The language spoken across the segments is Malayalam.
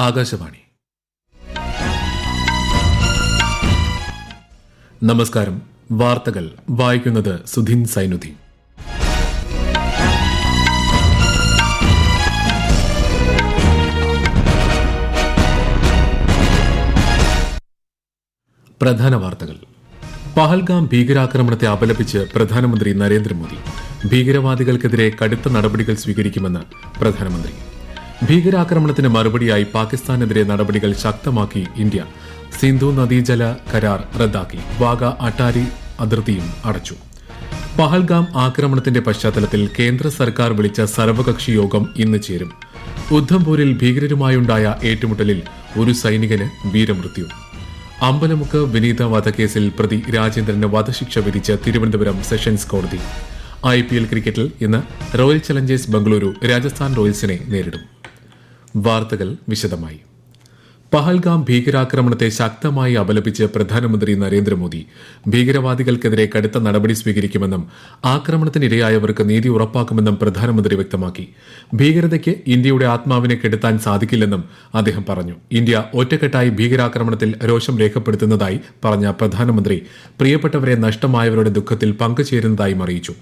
ആകാശവാണി. നമസ്കാരം. വാർത്തകൾ വായിക്കുന്നത് സുധിൻ സൈനുദ്ദീൻ. പ്രധാന വാർത്തകൾ. പഹൽഗാം ഭീകരാക്രമണത്തെ അപലപിച്ച് പ്രധാനമന്ത്രി നരേന്ദ്രമോദി. ഭീകരവാദികൾക്കെതിരെ കടുത്ത നടപടികൾ സ്വീകരിക്കുമെന്ന് പ്രധാനമന്ത്രി. ഭീകരാക്രമണത്തിന് മറുപടിയായി പാകിസ്ഥാനെതിരെ നടപടികൾ ശക്തമാക്കി ഇന്ത്യ. സിന്ധു നദീജല കരാർ റദ്ദാക്കി. വാഗ അട്ടാരി അതിർത്തിയും അടച്ചു. പഹൽഗാം ആക്രമണത്തിന്റെ പശ്ചാത്തലത്തിൽ കേന്ദ്ര സർക്കാർ വിളിച്ച സർവകക്ഷി യോഗം ഇന്ന് ചേരും. ഉദ്ധംപൂരിൽ ഭീകരരുമായുണ്ടായ ഏറ്റുമുട്ടലിൽ ഒരു സൈനികന് വീരമൃത്യു. അമ്പലമുക്ക് വിനീത വധക്കേസിൽ പ്രതി രാജേന്ദ്രന് വധശിക്ഷ വിധിച്ച തിരുവനന്തപുരം സെഷൻസ് കോടതി. IPL ക്രിക്കറ്റിൽ ഇന്ന് റോയൽ ചലഞ്ചേഴ്സ് ബംഗളൂരു രാജസ്ഥാൻ റോയൽസിനെ നേരിടും. വാർത്തകൾ വിശദമായി. പഹൽഗാം ഭീകരാക്രമണത്തെ ശക്തമായി അപലപിച്ച് പ്രധാനമന്ത്രി നരേന്ദ്രമോദി. ഭീകരവാദികൾക്കെതിരെ കടുത്ത നടപടി സ്വീകരിക്കുമെന്നും ആക്രമണത്തിനിരയായവർക്ക് നീതി ഉറപ്പാക്കുമെന്നും പ്രധാനമന്ത്രി വ്യക്തമാക്കി. ഭീകരതയ്ക്ക് ഇന്ത്യയുടെ ആത്മാവിനെ കെടുത്താൻ സാധിക്കില്ലെന്നും അദ്ദേഹം പറഞ്ഞു. ഇന്ത്യ ഒറ്റക്കെട്ടായി ഭീകരാക്രമണത്തിൽ രോഷം രേഖപ്പെടുത്തുന്നതായി പറഞ്ഞ പ്രധാനമന്ത്രി പ്രിയപ്പെട്ടവരെ നഷ്ടമായവരുടെ ദുഃഖത്തിൽ പങ്കുചേരുന്നതായും അറിയിച്ചു.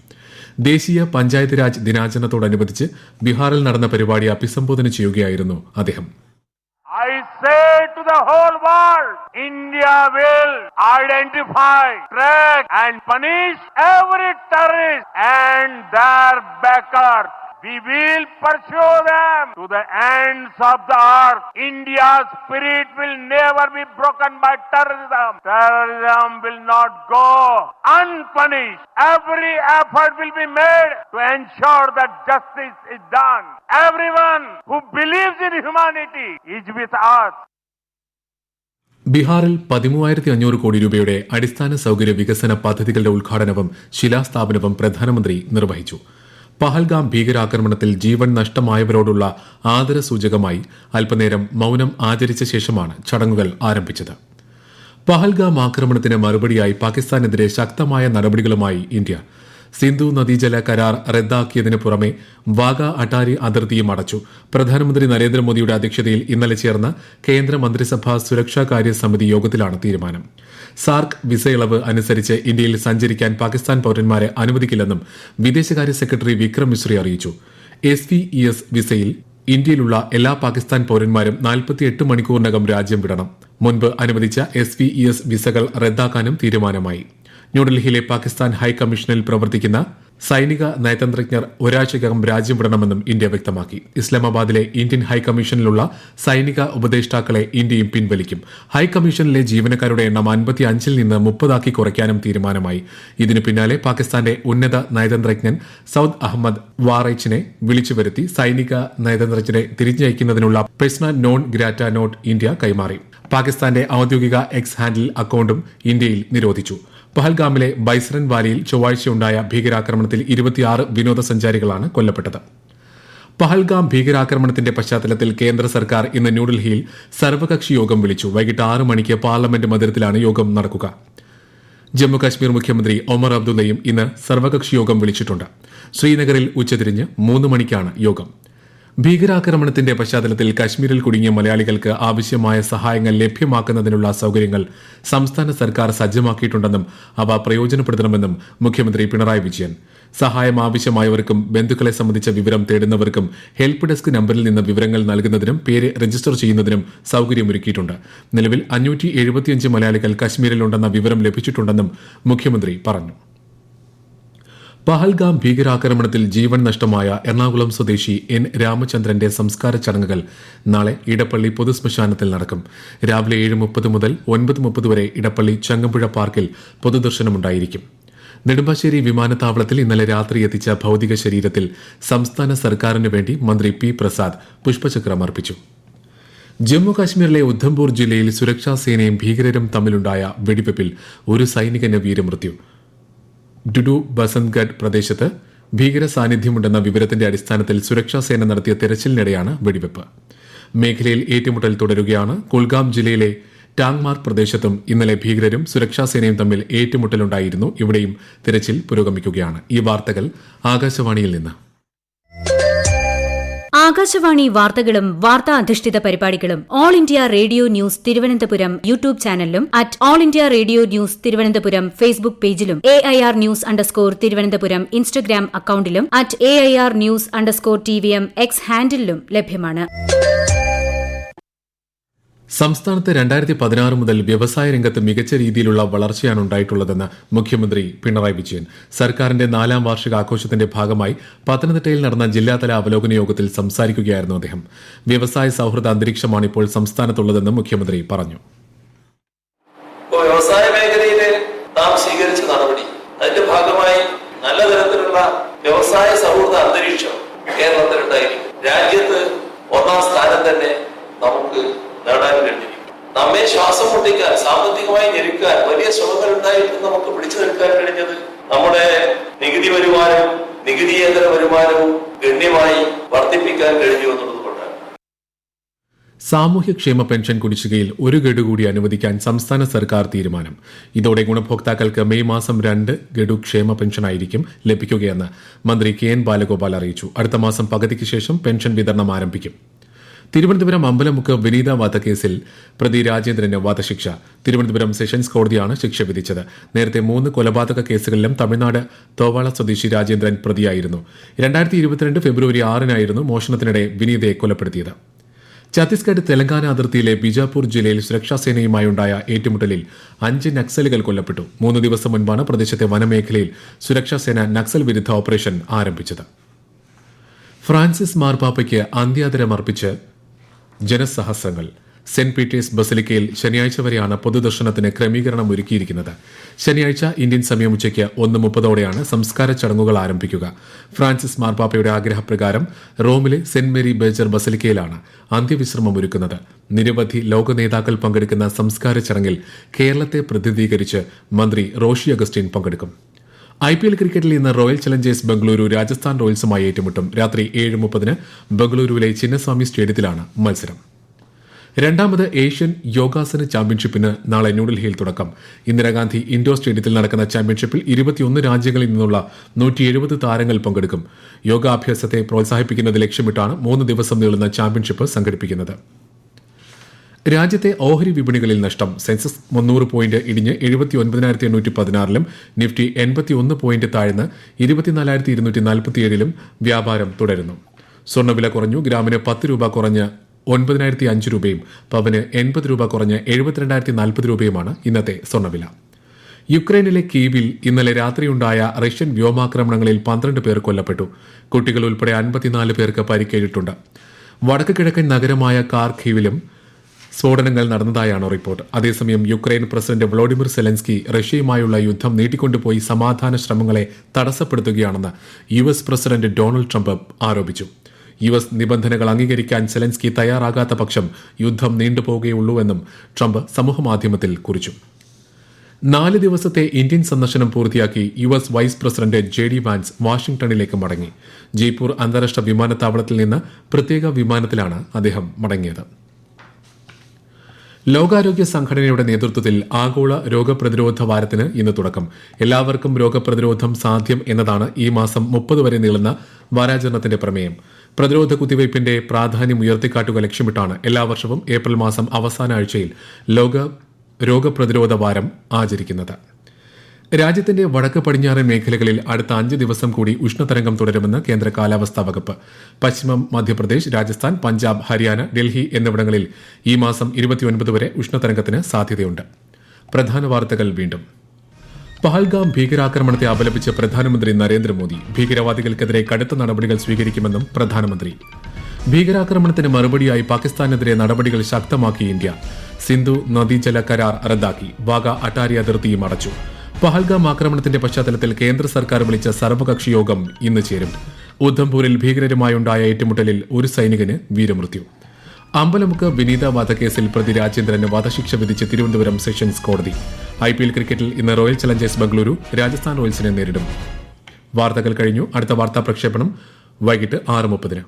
ദേശീയ പഞ്ചായത്ത് രാജ് ദിനാചരണത്തോടനുബന്ധിച്ച് ബീഹാറിൽ നടന്ന പരിപാടി അഭിസംബോധന ചെയ്യുകയായിരുന്നു അദ്ദേഹം. I say to the whole world, India will identify, track and punish every terrorist and their backers. We will pursue them to the ends of the earth. India's spirit will never be broken by terrorism. Terrorism will not go unpunished. Every effort will be made to ensure that justice is done. Everyone who believes in humanity is with us. ബീഹാറിൽ 13,500 കോടി രൂപയുടെ അടിസ്ഥാന സൌകര്യ വികസന പദ്ധതികളുടെ ഉദ്ഘാടനവും ശിലാസ്ഥാപനവും പ്രധാനമന്ത്രി നിർവഹിച്ചു. പഹൽഗാം ഭീകരാക്രമണത്തിൽ ജീവൻ നഷ്ടമായവരോടുള്ള ആദരസൂചകമായി അല്പനേരം മൌനം ആചരിച്ച ശേഷമാണ് ചടങ്ങുകൾ ആരംഭിച്ചത്. പഹൽഗാം ആക്രമണത്തിന് മറുപടിയായി പാകിസ്ഥാനെതിരെ ശക്തമായ നടപടികളുമായി ഇന്ത്യ. സിന്ധു നദീജല കരാർ റദ്ദാക്കിയതിനു പുറമെ വാഗ അട്ടാരി അതിർത്തിയും അടച്ചു. പ്രധാനമന്ത്രി നരേന്ദ്രമോദിയുടെ അധ്യക്ഷതയിൽ ഇന്നലെ ചേർന്ന കേന്ദ്ര മന്ത്രിസഭാ സുരക്ഷാകാര്യ സമിതി യോഗത്തിലാണ് തീരുമാനം. സാർക്ക് വിസ ഇളവ് അനുസരിച്ച് ഇന്ത്യയിൽ സഞ്ചരിക്കാൻ പാകിസ്ഥാൻ പൌരന്മാരെ അനുവദിക്കില്ലെന്നും വിദേശകാര്യ സെക്രട്ടറി വിക്രം മിശ്രി അറിയിച്ചു. SVES വിസയിൽ ഇന്ത്യയിലുള്ള എല്ലാ പാകിസ്ഥാൻ പൌരന്മാരും 48 മണിക്കൂറിനകം രാജ്യം വിടണം. മുൻപ് അനുവദിച്ച SVES വിസകൾ റദ്ദാക്കാനും തീരുമാനമായി. ന്യൂഡൽഹിയിലെ പാകിസ്ഥാൻ ഹൈക്കമ്മീഷനിൽ പ്രവർത്തിക്കുന്ന സൈനിക നയതന്ത്രജ്ഞർ ഒരാഴ്ചയ്ക്കകം രാജ്യം വിടണമെന്നും ഇന്ത്യ വ്യക്തമാക്കി. ഇസ്ലാമാബാദിലെ ഇന്ത്യൻ ഹൈക്കമ്മീഷനിലുള്ള സൈനിക ഉപദേഷ്ടാക്കളെ ഇന്ത്യയും പിൻവലിക്കും. ഹൈക്കമ്മീഷനിലെ ജീവനക്കാരുടെ എണ്ണം 55-ൽ നിന്ന് 30 കുറയ്ക്കാനും തീരുമാനമായി. ഇതിനു പിന്നാലെ പാകിസ്ഥാന്റെ ഉന്നത നയതന്ത്രജ്ഞൻ സൌദ് അഹമ്മദ് വാറൈച്ചിനെ വിളിച്ചുവരുത്തി സൈനിക നയതന്ത്രജ്ഞരെ തിരിച്ചയക്കുന്നതിനുള്ള പെസ്ന നോൺ ഗ്രാറ്റ നോട്ട് ഇന്ത്യ കൈമാറി. പാകിസ്ഥാന്റെ ഔദ്യോഗിക എക്സ് ഹാൻഡിൽ അക്കൌണ്ടും ഇന്ത്യയിൽ നിരോധിച്ചു. പഹൽഗാമിലെ ബൈസ്രൻ വാലിയിൽ ചൊവ്വാഴ്ചയുണ്ടായ ഭീകരാക്രമണത്തിൽ 26 വിനോദസഞ്ചാരികളാണ് കൊല്ലപ്പെട്ടത്. പഹൽഗാം ഭീകരാക്രമണത്തിന്റെ പശ്ചാത്തലത്തിൽ കേന്ദ്ര സർക്കാർ ഇന്ന് ന്യൂഡൽഹിയിൽ സർവകക്ഷി യോഗം വിളിച്ചു. വൈകിട്ട് 6 മണിക്ക് പാർലമെന്റ് മന്ദിരത്തിലാണ് യോഗം നടക്കുക. ജമ്മുകാശ്മീർ മുഖ്യമന്ത്രി ഒമർ അബ്ദുള്ളയും ഇന്ന് സർവകക്ഷി യോഗം വിളിച്ചിട്ടുണ്ട്. ശ്രീനഗറിൽ ഉച്ചതിരിഞ്ഞ് 3 മണിക്കാണ് യോഗം. ഭീകരാക്രമണത്തിന്റെ പശ്ചാത്തലത്തിൽ കശ്മീരിൽ കുടുങ്ങിയ മലയാളികൾക്ക് ആവശ്യമായ സഹായങ്ങൾ ലഭ്യമാക്കുന്നതിനുള്ള സൌകര്യങ്ങൾ സംസ്ഥാന സർക്കാർ സജ്ജമാക്കിയിട്ടുണ്ടെന്നും അവ പ്രയോജനപ്പെടുത്തണമെന്നും മുഖ്യമന്ത്രി പിണറായി വിജയൻ. സഹായം ആവശ്യമായവർക്കും ബന്ധുക്കളെ സംബന്ധിച്ച വിവരം തേടുന്നവർക്കും ഹെൽപ്പ് ഡെസ്ക് നമ്പറിൽ നിന്ന് വിവരങ്ങൾ നൽകുന്നതിനും പേര് രജിസ്റ്റർ ചെയ്യുന്നതിനും സൌകര്യമൊരുക്കിയിട്ടുണ്ട്. നിലവിൽ 575 മലയാളികൾ കശ്മീരിലുണ്ടെന്ന വിവരം ലഭിച്ചിട്ടുണ്ടെന്നും മുഖ്യമന്ത്രി പറഞ്ഞു. പഹൽഗാം ഭീകരാക്രമണത്തിൽ ജീവൻ നഷ്ടമായ എറണാകുളം സ്വദേശി N. രാമചന്ദ്രന്റെ സംസ്കാര ചടങ്ങുകൾ നാളെ ഇടപ്പള്ളി പൊതുശ്മശാനത്തിൽ നടക്കും. രാവിലെ 7:30 മുതൽ 9:30 വരെ ഇടപ്പള്ളി ചങ്ങമ്പുഴ പാർക്കിൽ പൊതുദർശനമുണ്ടായിരിക്കും. നെടുമ്പാശ്ശേരി വിമാനത്താവളത്തിൽ ഇന്നലെ രാത്രി എത്തിച്ച ഭൌതിക ശരീരത്തിൽ സംസ്ഥാന സർക്കാരിനു വേണ്ടി മന്ത്രി P. പ്രസാദ് പുഷ്പചക്രം അർപ്പിച്ചു. ജമ്മുകാശ്മീരിലെ ഉദ്ധംപൂർ ജില്ലയിൽ സുരക്ഷാ സേനയും ഭീകരരും തമ്മിലുണ്ടായ വെടിവെപ്പിൽ ഒരു സൈനികന് വീരമൃത്യു. ഡുഡു ബസന്ത്ഗഡ് പ്രദേശത്ത് ഭീകര സാന്നിധ്യമുണ്ടെന്ന വിവരത്തിന്റെ അടിസ്ഥാനത്തിൽ സുരക്ഷാസേന നടത്തിയ തെരച്ചിലിനിടെയാണ് വെടിവെപ്പ്. മേഖലയിൽ ഏറ്റുമുട്ടൽ തുടരുകയാണ്. കുൽഗാം ജില്ലയിലെ ടാങ്മാർഗ് പ്രദേശത്തും ഇന്നലെ ഭീകരരും സുരക്ഷാസേനയും തമ്മിൽ ഏറ്റുമുട്ടലുണ്ടായിരുന്നു. ഇവിടെയും തിരച്ചിൽ പുരോഗമിക്കുകയാണ്. ഈ വാർത്തകൾ ആകാശവാണിയിൽ നിന്ന്. ആകാശവാണി വാർത്തകളും വാർത്താ അധിഷ്ഠിത പരിപാടികളും All India Radio News Thiruvananthapuram YouTube ചാനലിലും at All India Radio News Thiruvananthapuram Facebook പേജിലും AIR ന്യൂസ് _ ഇൻസ്റ്റഗ്രാം അക്കൌണ്ടിലും at AIR news _ TVM X ഹാൻഡിലും ലഭ്യമാണ്. സംസ്ഥാനത്ത് 2016 മുതൽ വ്യവസായ രംഗത്ത് മികച്ച രീതിയിലുള്ള വളർച്ചയാണ് ഉണ്ടായിട്ടുള്ളതെന്ന് മുഖ്യമന്ത്രി പിണറായി വിജയൻ. സർക്കാരിന്റെ 4ാം വാർഷികാഘോഷത്തിന്റെ ഭാഗമായി പത്തനംതിട്ടയിൽ നടന്ന ജില്ലാതല അവലോകന യോഗത്തിൽ സംസാരിക്കുകയായിരുന്നു അദ്ദേഹം. വ്യവസായ സൌഹൃദ അന്തരീക്ഷമാണ് ഇപ്പോൾ സംസ്ഥാനത്തുള്ളതെന്ന് മുഖ്യമന്ത്രി പറഞ്ഞു. വ്യവസായ മേഖലയിൽ നാം സ്വീകരിച്ച നടപടി, അതിന്റെ ഭാഗമായി നല്ല തരത്തിലുള്ള വ്യവസായ സൗഹൃദ അന്തരീക്ഷം കേരളത്തിലുണ്ടായിരിക്കും. രാജ്യത്ത് 1ാം സ്ഥാനം തന്നെ നമുക്ക് നേടാൻ കഴിഞ്ഞിരിക്കും. നമ്മെ ശ്വാസം മുട്ടിക്കാൻ, സാമ്പത്തികമായി ഞെരുക്കാൻ വലിയ ശ്രമങ്ങൾ ഉണ്ടായിട്ടും നമുക്ക് പിടിച്ചു നിൽക്കാൻ കഴിഞ്ഞത് നമ്മുടെ നികുതി വരുമാനവും നികുതിയേതര വരുമാനവും ഗണ്യമായി വർദ്ധിപ്പിക്കാൻ കഴിഞ്ഞു എന്നുള്ളതുകൊണ്ടാണ്. സാമൂഹ്യക്ഷേമ പെൻഷൻ കുടിശ്ശികയിൽ ഒരു ഗഡു കൂടി അനുവദിക്കാൻ സംസ്ഥാന സർക്കാർ തീരുമാനം. ഇതോടെ ഗുണഭോക്താക്കൾക്ക് മെയ് മാസം 2 ഗഡു ക്ഷേമ പെൻഷനായിരിക്കും ലഭിക്കുകയെന്ന് മന്ത്രി KN ബാലഗോപാൽ അറിയിച്ചു. അടുത്ത മാസം പകുതിക്ക് ശേഷം പെൻഷൻ വിതരണം ആരംഭിക്കും. തിരുവനന്തപുരം അമ്പലമുക്ക് വിനീത വധക്കേസിൽ പ്രതി രാജേന്ദ്രന് വധശിക്ഷ. തിരുവനന്തപുരം സെഷൻസ് കോടതിയാണ് ശിക്ഷ വിധിച്ചത്. നേരത്തെ 3 കൊലപാതക കേസുകളിലും തമിഴ്നാട് തോവാള സ്വദേശി രാജേന്ദ്രൻ പ്രതിയായിരുന്നു. 2022 ഫെബ്രുവരി 6-നായിരുന്നു മോഷണത്തിനിടെ വിനീതയെ കൊലപ്പെടുത്തിയത്. ഛത്തീസ്ഗഡ് തെലങ്കാന അതിർത്തിയിലെ ബിജാപൂർ ജില്ലയിൽ സുരക്ഷാസേനയുമായുണ്ടായ ഏറ്റുമുട്ടലിൽ 5 നക്സലുകൾ കൊല്ലപ്പെട്ടു. 3 ദിവസം മുൻപാണ് പ്രദേശത്തെ വനമേഖലയിൽ സുരക്ഷാസേന നക്സൽ വിരുദ്ധ ഓപ്പറേഷൻ ആരംഭിച്ചത്. ഫ്രാൻസിസ് മാർപ്പാപ്പയ്ക്ക് അന്ത്യാദരമർപ്പിച്ച് ജനസഹസ്രങ്ങൾ. സെന്റ് പീറ്റേഴ്സ് ബസലിക്കയിൽ ശനിയാഴ്ച വരെയാണ് പൊതുദർശനത്തിന് ക്രമീകരണം ഒരുക്കിയിരിക്കുന്നത്. ശനിയാഴ്ച ഇന്ത്യൻ സമയം ഉച്ചയ്ക്ക് 1:30 സംസ്കാര ചടങ്ങുകൾ ആരംഭിക്കുക. ഫ്രാൻസിസ് മാർപ്പാപ്പയുടെ ആഗ്രഹപ്രകാരം റോമിലെ സെന്റ് മേരി ബേജർ ബസലിക്കയിലാണ് അന്ത്യവിശ്രമം ഒരുക്കുന്നത്. നിരവധി ലോക നേതാക്കൾ പങ്കെടുക്കുന്ന സംസ്കാര ചടങ്ങിൽ കേരളത്തെ പ്രതിനിധീകരിച്ച് മന്ത്രി റോഷി അഗസ്റ്റിൻ പങ്കെടുക്കും. IPL ക്രിക്കറ്റിൽ ഇന്ന് റോയൽ ചലഞ്ചേഴ്സ് ബംഗളൂരു രാജസ്ഥാൻ റോയൽസുമായി ഏറ്റുമുട്ടും. രാത്രി 7:30 ബംഗളൂരുവിലെ ചിന്നസ്വാമി സ്റ്റേഡിയത്തിലാണ് മത്സരം. 2ാമത് ഏഷ്യൻ യോഗാസന ചാമ്പ്യൻഷിപ്പിന് നാളെ ന്യൂഡൽഹിയിൽ തുടക്കം. ഇന്ദിരാഗാന്ധി ഇൻഡോർ സ്റ്റേഡിയത്തിൽ നടക്കുന്ന ചാമ്പ്യൻഷിപ്പിൽ 21 രാജ്യങ്ങളിൽ നിന്നുള്ള 170 താരങ്ങൾ പങ്കെടുക്കും. യോഗാഭ്യാസത്തെ പ്രോത്സാഹിപ്പിക്കുന്നത് ലക്ഷ്യമിട്ടാണ് 3 ദിവസം നീളുന്ന ചാമ്പ്യൻഷിപ്പ് സംഘടിപ്പിക്കുന്നത്. രാജ്യത്തെ ഓഹരി വിപണികളിൽ നഷ്ടം. സെൻസസ് 300 പോയിന്റ് ഇടിഞ്ഞ് 79,816-ലും നിഫ്റ്റി 81 പോയിന്റ് താഴ്ന്ന് 24,247-ലും വ്യാപാരം തുടരുന്നു. സ്വർണ്ണവില കുറഞ്ഞു. ഗ്രാമിന് 10 രൂപ കുറഞ്ഞ് 9,005 രൂപയും പവന് 80 രൂപ കുറഞ്ഞ് 72,040 രൂപയുമാണ് ഇന്നത്തെ സ്വർണ്ണവില. യുക്രൈനിലെ കീവിൽ ഇന്നലെ രാത്രിയുണ്ടായ റഷ്യൻ വ്യോമാക്രമണങ്ങളിൽ 12 പേർ കൊല്ലപ്പെട്ടു. കുട്ടികൾ ഉൾപ്പെടെ 54 പേർക്ക് പരിക്കേറ്റിട്ടുണ്ട്. വടക്ക് കിഴക്കൻ നഗരമായ കാർഖീവിലും സ്ഫോടനങ്ങൾ നടന്നതായാണ് റിപ്പോർട്ട്. അതേസമയം യുക്രൈൻ പ്രസിഡന്റ് വ്ളോഡിമിർ സെലൻസ്കി റഷ്യയുമായുള്ള യുദ്ധം നീട്ടിക്കൊണ്ടുപോയി സമാധാന ശ്രമങ്ങളെ തടസ്സപ്പെടുത്തുകയാണെന്ന് US പ്രസിഡന്റ് ഡൊണാൾഡ് ട്രംപ് ആരോപിച്ചു. US നിബന്ധനകൾ അംഗീകരിക്കാൻ സെലൻസ്കി തയ്യാറാകാത്ത പക്ഷം യുദ്ധം നീണ്ടുപോകുകയുള്ളൂവെന്നും ട്രംപ് സമൂഹമാധ്യമത്തിൽ കുറിച്ചു. 4 ദിവസത്തെ ഇന്ത്യൻ സന്ദർശനം പൂർത്തിയാക്കി US vice president JD Vance വാഷിംഗ്ടണിലേക്ക് മടങ്ങി. ജയ്പൂർ അന്താരാഷ്ട്ര വിമാനത്താവളത്തിൽ നിന്ന് പ്രത്യേക വിമാനത്തിലാണ് അദ്ദേഹം മടങ്ങിയത്. ലോകാരോഗ്യ സംഘടനയുടെ നേതൃത്വത്തിൽ ആഗോള രോഗപ്രതിരോധ വാരത്തിന് ഇന്ന് തുടക്കം. എല്ലാവർക്കും രോഗപ്രതിരോധം സാധ്യം എന്നതാണ് ഈ മാസം 30 വരെ നീളുന്ന വാരാചരണത്തിന്റെ പ്രമേയം. പ്രതിരോധ കുത്തിവയ്പിന്റെ പ്രാധാന്യം ഉയർത്തിക്കാട്ടുക ലക്ഷ്യമിട്ടാണ് എല്ലാ വർഷവും ഏപ്രിൽ മാസം അവസാന ആഴ്ചയിൽ ലോക രോഗപ്രതിരോധ വാരം ആചരിക്കുന്നത്. രാജ്യത്തിന്റെ വടക്ക് പടിഞ്ഞാറൻ മേഖലകളിൽ അടുത്ത 5 ദിവസം കൂടി ഉഷ്ണതരംഗം തുടരുമെന്ന് കേന്ദ്ര കാലാവസ്ഥാ വകുപ്പ്. പശ്ചിമ മധ്യപ്രദേശ്, രാജസ്ഥാൻ, പഞ്ചാബ്, ഹരിയാന, ഡൽഹി എന്നിവിടങ്ങളിൽ ഈ മാസം 29 വരെ ഉഷ്ണതരംഗത്തിന് സാധ്യതയുണ്ട്. പ്രധാന വാർത്തകൾ വീണ്ടും. പഹൽഗാം ഭീകരാക്രമണത്തെ അപലപിച്ച് പ്രധാനമന്ത്രി നരേന്ദ്രമോദി. ഭീകരവാദികൾക്കെതിരെ കടുത്ത നടപടികൾ സ്വീകരിക്കുമെന്നും പ്രധാനമന്ത്രി. ഭീകരാക്രമണത്തിന് മറുപടിയായി പാകിസ്ഥാനെതിരെ നടപടികൾ ശക്തമാക്കി ഇന്ത്യ. സിന്ധു നദീജല കരാർ റദ്ദാക്കി. വാഗ അട്ടാരി അതിർത്തിയും അടച്ചു. പഹൽഗാം ആക്രമണത്തിന്റെ പശ്ചാത്തലത്തിൽ കേന്ദ്ര സർക്കാർ വിളിച്ച സർവകക്ഷി യോഗം ഇന്ന് ചേരും. ഉദ്ധംപൂരിൽ ഭീകരരുമായുണ്ടായ ഏറ്റുമുട്ടലിൽ ഒരു സൈനികന് വീരമൃത്യു. അമ്പലമുക്ക് വിനീത വധക്കേസിൽ പ്രതി രാജേന്ദ്രന് വധശിക്ഷ വിധിച്ച് തിരുവനന്തപുരം സെഷൻസ് കോടതി. IPL ക്രിക്കറ്റിൽ ഇന്ന് റോയൽ ചലഞ്ചേഴ്സ് ബംഗളൂരു രാജസ്ഥാൻ റോയൽസിനെ നേരിടും. വാർത്തകൾ കഴിഞ്ഞു. അടുത്ത വാർത്താ പ്രക്ഷേപണം വൈകിട്ട് 6:30.